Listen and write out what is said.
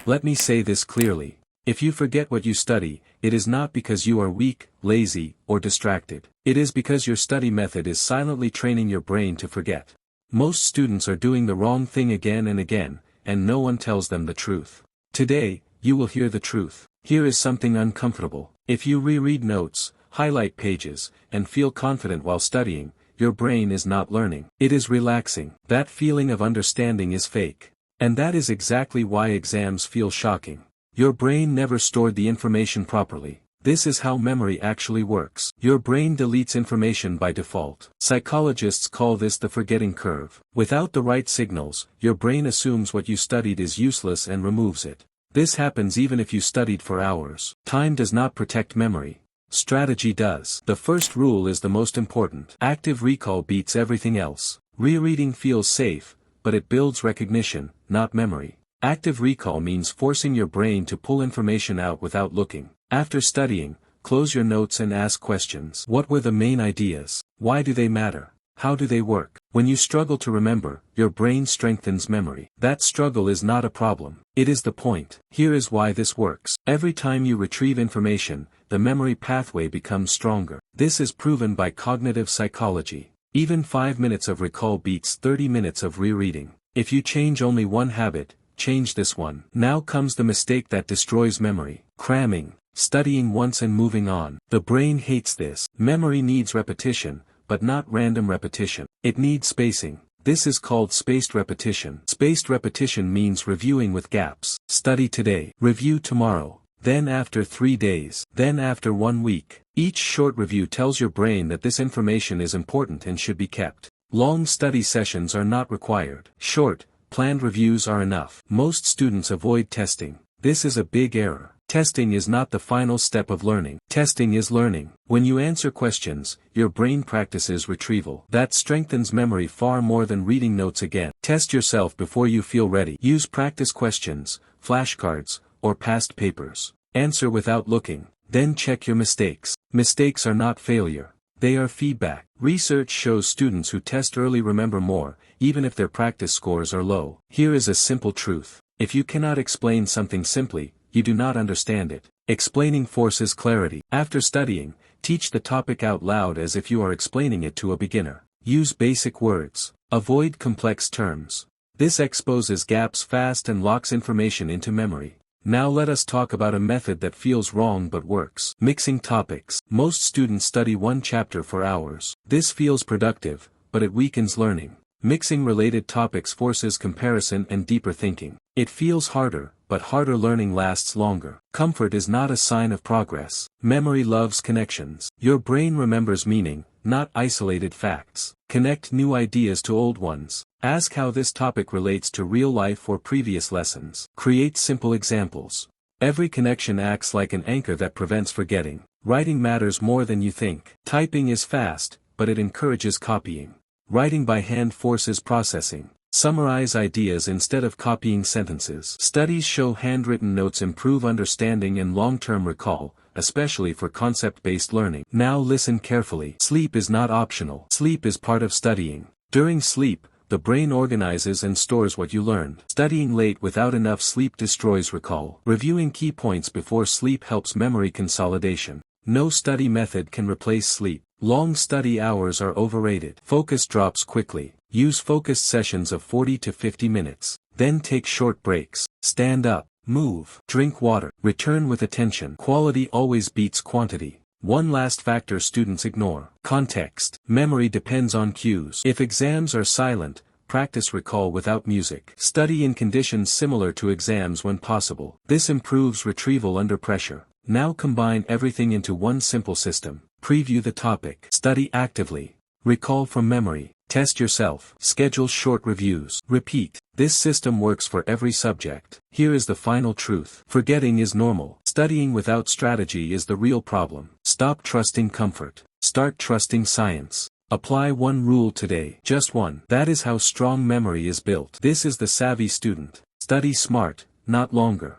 Let me say this clearly. If you forget what you study, it is not because you are weak, lazy, or distracted. It is because your study method is silently training your brain to forget. Most students are doing the wrong thing again and again, and no one tells them the truth. Today, you will hear the truth. Here is something uncomfortable. If you reread notes, highlight pages, and feel confident while studying, your brain is not learning. It is relaxing. That feeling of understanding is fake. And that is exactly why exams feel shocking. Your brain never stored the information properly. This is how memory actually works. Your brain deletes information by default. Psychologists call this the forgetting curve. Without the right signals, your brain assumes what you studied is useless and removes it. This happens even if you studied for hours. Time does not protect memory. Strategy does. The first rule is the most important. Active recall beats everything else. Rereading feels safe, but it builds recognition, not memory. Active recall means forcing your brain to pull information out without looking. After studying, close your notes and ask questions. What were the main ideas? Why do they matter? How do they work? When you struggle to remember, your brain strengthens memory. That struggle is not a problem. It is the point. Here is why this works. Every time you retrieve information, the memory pathway becomes stronger. This is proven by cognitive psychology. Even 5 minutes of recall beats 30 minutes of rereading. If you change only one habit, change this one. Now comes the mistake that destroys memory. Cramming. Studying once and moving on. The brain hates this. Memory needs repetition, but not random repetition. It needs spacing. This is called spaced repetition. Spaced repetition means reviewing with gaps. Study today. Review tomorrow. Then after 3 days. Then after 1 week. Each short review tells your brain that this information is important and should be kept. Long study sessions are not required. Short, planned reviews are enough. Most students avoid testing. This is a big error. Testing is not the final step of learning. Testing is learning. When you answer questions, your brain practices retrieval. That strengthens memory far more than reading notes again. Test yourself before you feel ready. Use practice questions, flashcards, or past papers. Answer without looking, then check your mistakes. Mistakes are not failure. They are feedback. Research shows students who test early remember more, even if their practice scores are low. Here is a simple truth. If you cannot explain something simply, you do not understand it. Explaining forces clarity. After studying, teach the topic out loud as if you are explaining it to a beginner. Use basic words. Avoid complex terms. This exposes gaps fast and locks information into memory. Now let us talk about a method that feels wrong but works. Mixing topics. Most students study one chapter for hours. This feels productive, but it weakens learning. Mixing related topics forces comparison and deeper thinking. It feels harder, but harder learning lasts longer. Comfort is not a sign of progress. Memory loves connections. Your brain remembers meaning, not isolated facts. Connect new ideas to old ones. Ask how this topic relates to real life or previous lessons. Create simple examples. Every connection acts like an anchor that prevents forgetting. Writing matters more than you think. Typing is fast, but it encourages copying. Writing by hand forces processing. Summarize ideas instead of copying sentences. Studies show handwritten notes improve understanding and long-term recall, especially for concept-based learning. Now listen carefully. Sleep is not optional. Sleep is part of studying. During sleep, the brain organizes and stores what you learned. Studying late without enough sleep destroys recall. Reviewing key points before sleep helps memory consolidation. No study method can replace sleep. Long study hours are overrated. Focus drops quickly. Use focused sessions of 40 to 50 minutes. Then take short breaks. Stand up, move, drink water, return with attention. Quality always beats quantity. One last factor students ignore. Context. Memory depends on cues. If exams are silent, practice recall without music. Study in conditions similar to exams when possible. This improves retrieval under pressure. Now combine everything into one simple system. Preview the topic. Study actively. Recall from memory. Test yourself. Schedule short reviews. Repeat. This system works for every subject. Here is the final truth. Forgetting is normal. Studying without strategy is the real problem. Stop trusting comfort. Start trusting science. Apply one rule today. Just one. That is how strong memory is built. This is the savvy student. Study smart, not longer.